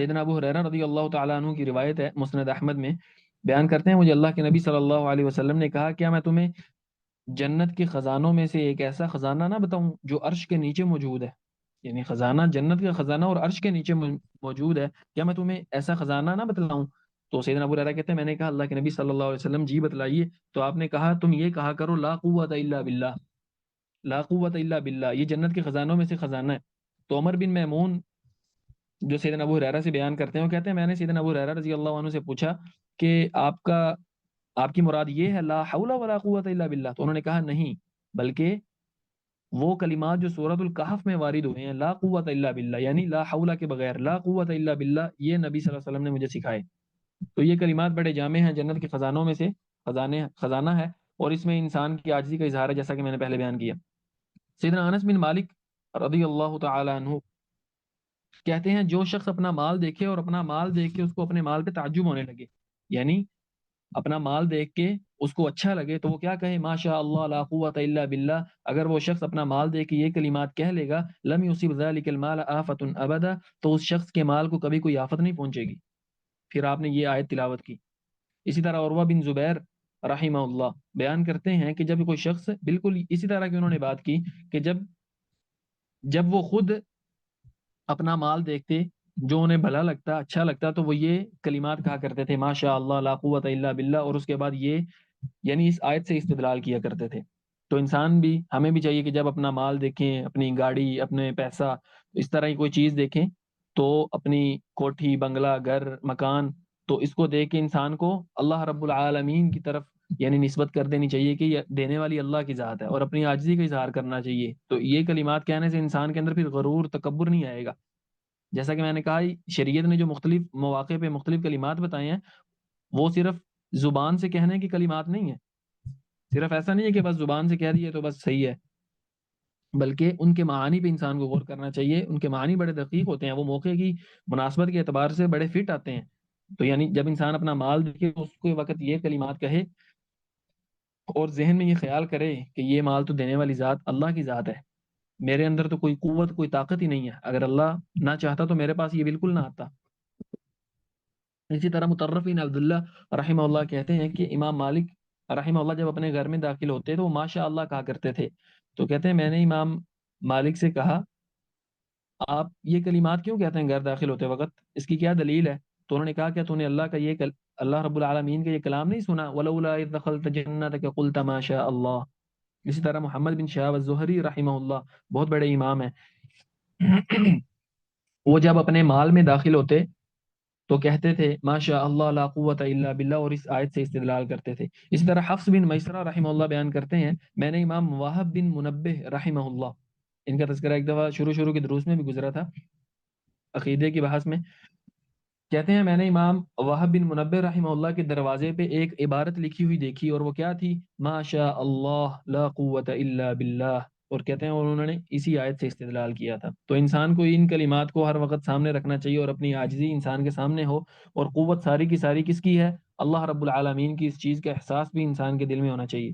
سیدنا ابو ہریرہ رضی اللہ تعالیٰ عنہ کی روایت ہے، مسند احمد میں بیان کرتے ہیں، مجھے اللہ کے نبی صلی اللہ علیہ وسلم نے کہا، کیا میں تمہیں جنت کے خزانوں میں سے ایک ایسا خزانہ نہ بتاؤں جو عرش کے نیچے موجود ہے؟ یعنی خزانہ، جنت کا خزانہ اور عرش کے نیچے موجود ہے، کیا میں تمہیں ایسا خزانہ نہ بتلاؤں؟ تو سیدنا ابو ہریرہ کہتے ہیں، میں نے کہا اللہ کے نبی صلی اللہ علیہ وسلم جی بتلائیے۔ تو آپ نے کہا تم یہ کہا کرو لا قوت الا باللہ، لا قوت الا باللہ، یہ جنت کے خزانوں میں سے خزانہ ہے۔ تو عمر بن میمون جو سیدنا ابو ہریرہ سے بیان کرتے ہیں، وہ کہتے ہیں میں نے سیدنا ابو ہریرہ رضی اللہ عنہ سے پوچھا کہ آپ کی مراد یہ ہے لا حول ولا قوت الا باللہ؟ تو انہوں نے کہا نہیں، بلکہ وہ کلمات جو سورۃ الکہف میں وارد ہوئے ہیں، لا قوت الا باللہ یعنی لا حول کے بغیر، لا قوت الا باللہ، یہ نبی صلی اللہ علیہ وسلم نے مجھے سکھائے۔ تو یہ کلمات بڑے جامع ہیں، جنت کے خزانوں میں سے خزانہ ہے، اور اس میں انسان کی عاجزی کا اظہار ہے، جیسا کہ میں نے پہلے بیان کیا۔ سیدنا انس بن مالک رضی اللہ تعالی عنہ کہتے ہیں، جو شخص اپنا مال دیکھے اور اپنا مال دیکھ کے اس کو اپنے مال پہ تعجب ہونے لگے، یعنی اپنا مال دیکھ کے اس کو اچھا لگے، تو وہ کیا کہے؟ ماشاء اللہ لا قوت الا باللہ۔ اگر وہ شخص اپنا مال دیکھ کے یہ کلمات کہہ لے گا، لم یصب ذلک المال آفۃ ابدا، تو اس شخص کے مال کو کبھی کوئی آفت نہیں پہنچے گی۔ پھر آپ نے یہ آیت تلاوت کی۔ اسی طرح عروہ بن زبیر رحمہ اللہ بیان کرتے ہیں کہ جب کوئی شخص، بالکل اسی طرح کی انہوں نے بات کی، کہ جب وہ خود اپنا مال دیکھتے جو انہیں بھلا لگتا، اچھا لگتا، تو وہ یہ کلمات کہا کرتے تھے ماشاء اللہ لا قوت الا باللہ، اور اس کے بعد یہ یعنی اس آیت سے استدلال کیا کرتے تھے۔ تو انسان بھی، ہمیں بھی چاہیے کہ جب اپنا مال دیکھیں، اپنی گاڑی، اپنے پیسہ، اس طرح کی کوئی چیز دیکھیں، تو اپنی کوٹھی، بنگلہ، گھر، مکان، تو اس کو دیکھ کے انسان کو اللہ رب العالمین کی طرف یعنی نسبت کر دینی چاہیے کہ یہ دینے والی اللہ کی ذات ہے، اور اپنی عاجزی کا اظہار کرنا چاہیے۔ تو یہ کلمات کہنے سے انسان کے اندر پھر غرور، تکبر نہیں آئے گا۔ جیسا کہ میں نے کہا، شریعت نے جو مختلف مواقع پہ مختلف کلمات بتائے ہیں، وہ صرف زبان سے کہنے کی کلمات نہیں ہے، صرف ایسا نہیں ہے کہ بس زبان سے کہہ دیے تو بس صحیح ہے، بلکہ ان کے معانی پہ انسان کو غور کرنا چاہیے۔ ان کے معانی بڑے دقیق ہوتے ہیں، وہ موقع کی مناسبت کے اعتبار سے بڑے فٹ آتے ہیں۔ تو یعنی جب انسان اپنا مال دیکھے تو اس کے وقت یہ کلمات کہے، اور ذہن میں یہ خیال کرے کہ یہ مال تو دینے والی ذات اللہ کی ذات ہے، میرے اندر تو کوئی قوت، کوئی طاقت ہی نہیں ہے، اگر اللہ نہ چاہتا تو میرے پاس یہ بالکل نہ آتا۔ اسی طرح مطرف بن عبداللہ رحمہ اللہ کہتے ہیں کہ امام مالک رحمہ اللہ جب اپنے گھر میں داخل ہوتے تو وہ ماشاء اللہ کہا کرتے تھے۔ تو کہتے ہیں میں نے امام مالک سے کہا، آپ یہ کلمات کیوں کہتے ہیں گھر داخل ہوتے وقت؟ اس کی کیا دلیل ہے؟ تو انہوں نے کہا، کیا تو نے اللہ رب العالمین کا یہ کلام نہیں سنا؟ وَلَوْلَا إِذْ دَخَلْتَ جَنَّتَكَ قُلْتَ مَا شَاءَ اللَّهُ۔ اسی طرح محمد بن شہاب الزہری رحمہ اللہ بہت بڑے امام ہیں، وہ جب اپنے مال میں داخل ہوتے تو کہتے تھے ماشاء اللہ لا قوت الا باللہ، اور اس آیت سے استدلال کرتے تھے۔ اسی طرح حفص بن میسرہ رحمہ اللہ بیان کرتے ہیں، میں نے امام وہب بن منبہ رحمہ اللہ، ان کا تذکرہ ایک دفعہ شروع کے دروس میں بھی گزرا تھا عقیدے کی بحث میں، کہتے ہیں میں نے امام وہب بن منبہ رحمہ اللہ کے دروازے پہ ایک عبارت لکھی ہوئی دیکھی، اور وہ کیا تھی؟ ماشاء اللہ لا قوت الا باللہ، اور کہتے ہیں اور انہوں نے اسی آیت سے استدلال کیا تھا۔ تو انسان کو ان کلمات کو ہر وقت سامنے رکھنا چاہیے، اور اپنی عاجزی انسان کے سامنے ہو، اور قوت ساری کی ساری کس کی ہے؟ اللہ رب العالمین کی۔ اس چیز کا احساس بھی انسان کے دل میں ہونا چاہیے۔